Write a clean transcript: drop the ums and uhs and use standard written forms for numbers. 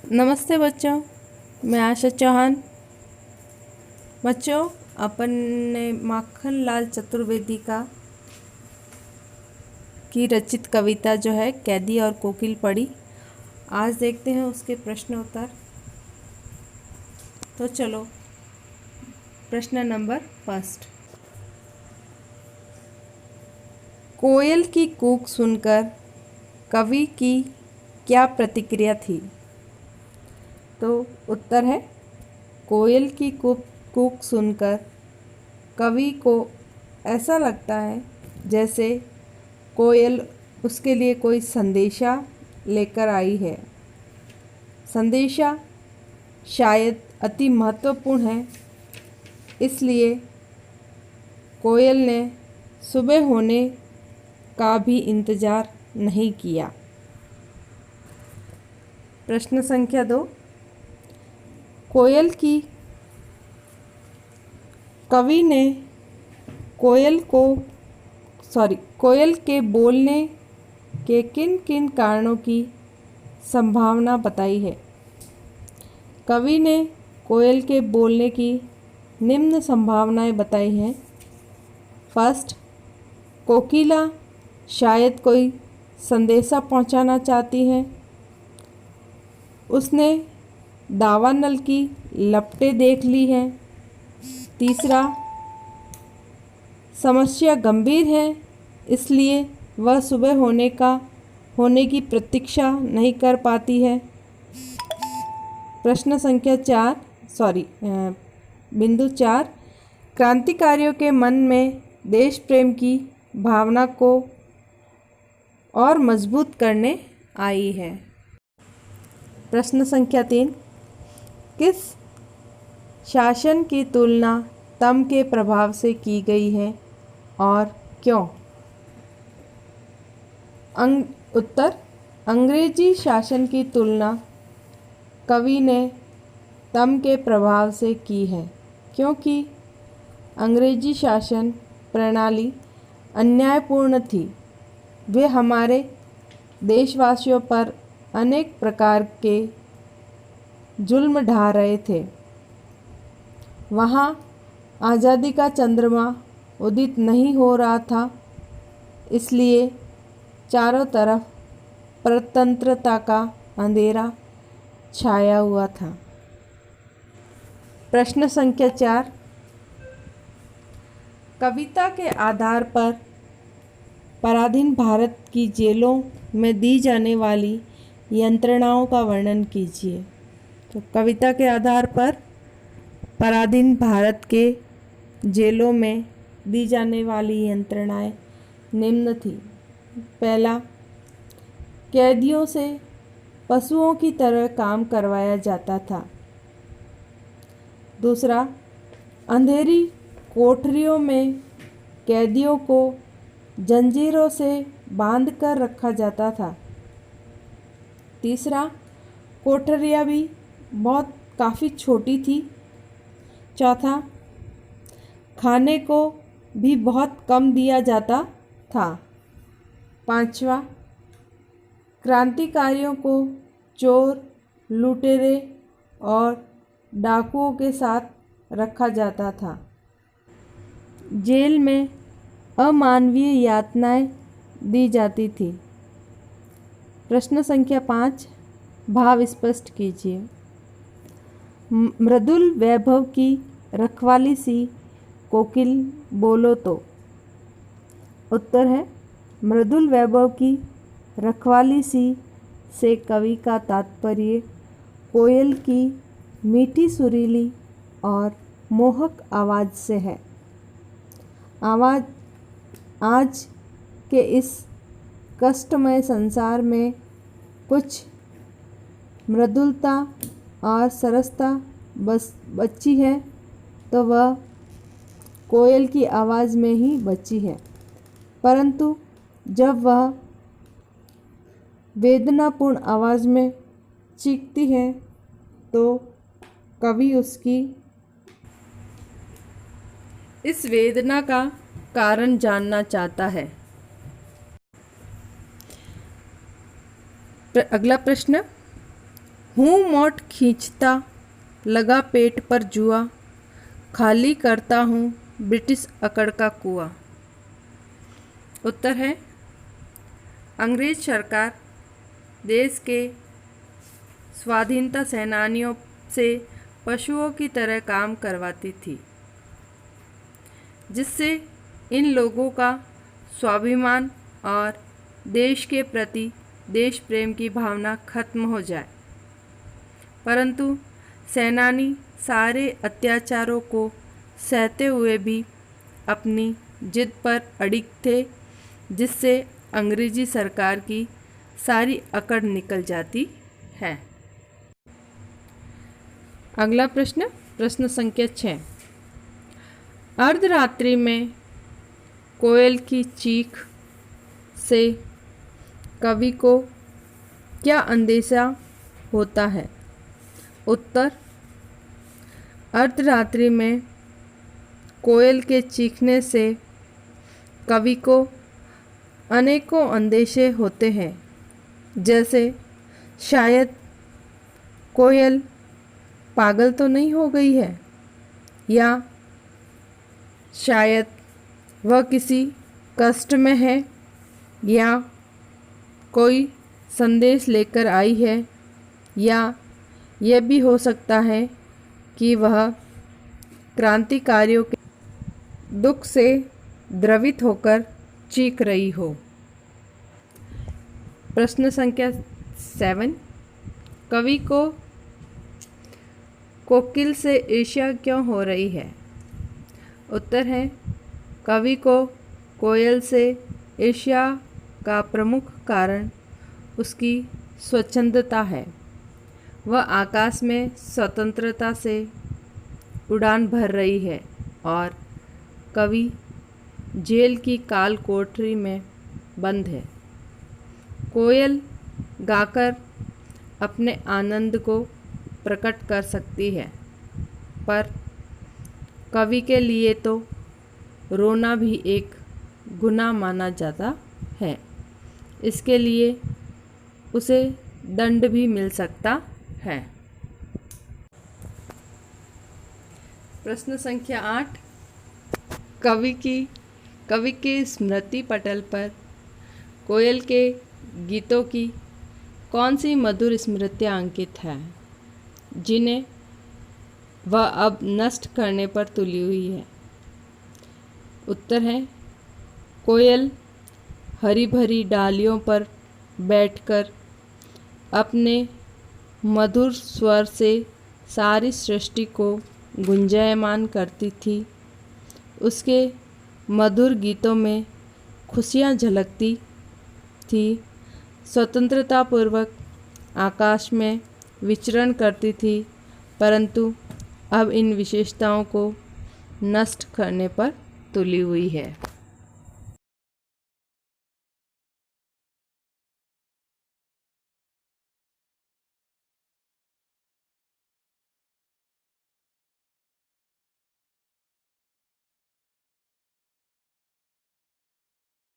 नमस्ते बच्चों, मैं आशा चौहान। बच्चों, अपन ने माखन लाल चतुर्वेदी की रचित कविता जो है कैदी और कोकिल पढ़ी। आज देखते हैं उसके प्रश्न उत्तर। तो चलो, प्रश्न नंबर फर्स्ट। कोयल की कूक सुनकर कवि की क्या प्रतिक्रिया थी? तो उत्तर है, कोयल की कूक सुनकर कवि को ऐसा लगता है जैसे कोयल उसके लिए कोई संदेशा लेकर आई है। संदेशा शायद अति महत्वपूर्ण है, इसलिए कोयल ने सुबह होने का भी इंतज़ार नहीं किया। प्रश्न संख्या 2। कवि ने कोयल के बोलने के किन किन कारणों की संभावना बताई है? कवि ने कोयल के बोलने की निम्न संभावनाएं बताई हैं। फर्स्ट, कोकिला शायद कोई संदेशा पहुंचाना चाहती है। उसने दावानल की लपटें देख ली हैं। तीसरा, समस्या गंभीर है, इसलिए वह सुबह होने की प्रतीक्षा नहीं कर पाती है। प्रश्न संख्या 4, क्रांतिकारियों के मन में देश प्रेम की भावना को और मजबूत करने आई है। प्रश्न संख्या 3, किस शासन की तुलना तम के प्रभाव से की गई है और क्यों? उत्तर, अंग्रेजी शासन की तुलना कवि ने तम के प्रभाव से की है, क्योंकि अंग्रेजी शासन प्रणाली अन्यायपूर्ण थी। वे हमारे देशवासियों पर अनेक प्रकार के जुल्म ढा रहे थे। वहाँ आज़ादी का चंद्रमा उदित नहीं हो रहा था, इसलिए चारों तरफ परतंत्रता का अंधेरा छाया हुआ था। प्रश्न संख्या 4, कविता के आधार पर पराधीन भारत की जेलों में दी जाने वाली यंत्रणाओं का वर्णन कीजिए। तो कविता के आधार पर पराधीन भारत के जेलों में दी जाने वाली यंत्रणाएं निम्न थी। पहला, कैदियों से पशुओं की तरह काम करवाया जाता था। दूसरा, अंधेरी कोठरियों में कैदियों को जंजीरों से बांधकर रखा जाता था। तीसरा, कोठरियाँ भी काफ़ी छोटी थी। चौथा, खाने को भी बहुत कम दिया जाता था। पांचवा, क्रांतिकारियों को चोर, लुटेरे और डाकुओं के साथ रखा जाता था। जेल में अमानवीय यातनाएं दी जाती थी। प्रश्न संख्या 5, भाव स्पष्ट कीजिए। मृदुल वैभव की रखवाली सी कोकिल बोलो तो। उत्तर है, मृदुल वैभव की रखवाली सी से कवि का तात्पर्य कोयल की मीठी सुरीली और मोहक आवाज़ से है। आवाज़ आज के इस कष्टमय संसार में कुछ मृदुलता और सरसता बची है तो वह कोयल की आवाज़ में ही बची है, परंतु जब वह वेदनापूर्ण आवाज़ में चीखती है तो कवि उसकी इस वेदना का कारण जानना चाहता है। अगला प्रश्न, हूँ मोट खींचता लगा पेट पर जुआ, खाली करता हूँ ब्रिटिश अकड़ का कुआं। उत्तर है अंग्रेज सरकार देश के स्वाधीनता सेनानियों से पशुओं की तरह काम करवाती थी, जिससे इन लोगों का स्वाभिमान और देश के प्रति देश प्रेम की भावना खत्म हो जाए। परंतु सेनानी सारे अत्याचारों को सहते हुए भी अपनी जिद पर अडिग थे, जिससे अंग्रेजी सरकार की सारी अकड़ निकल जाती है। अगला प्रश्न, प्रश्न संख्या 6। अर्धरात्रि में कोयल की चीख से कवि को क्या अंदेशा होता है? उत्तर, अर्धरात्रि में कोयल के चीखने से कवि को अनेकों अंदेशे होते हैं, जैसे शायद कोयल पागल तो नहीं हो गई है, या शायद वह किसी कष्ट में है, या कोई संदेश लेकर आई है, या यह भी हो सकता है कि वह क्रांतिकारियों के दुख से द्रवित होकर चीख रही हो। प्रश्न संख्या 7। कवि को कोकिल से ईर्ष्या क्यों हो रही है? उत्तर है कवि को कोयल से ईर्ष्या का प्रमुख कारण उसकी स्वच्छंदता है। वह आकाश में स्वतंत्रता से उड़ान भर रही है और कवि जेल की काल कोठरी में बंद है। कोयल गाकर अपने आनंद को प्रकट कर सकती है, पर कवि के लिए तो रोना भी एक गुनाह माना जाता है। इसके लिए उसे दंड भी मिल सकता है। प्रश्न संख्या 8। कवि के स्मृति पटल पर कोयल के गीतों की कौन सी मधुर स्मृतियाँ अंकित हैं, जिन्हें वह अब नष्ट करने पर तुली हुई है? उत्तर है कोयल हरी भरी डालियों पर बैठकर अपने मधुर स्वर से सारी सृष्टि को गुंजायमान करती थी। उसके मधुर गीतों में खुशियाँ झलकती थी, स्वतंत्रतापूर्वक आकाश में विचरण करती थी, परंतु अब इन विशेषताओं को नष्ट करने पर तुली हुई है।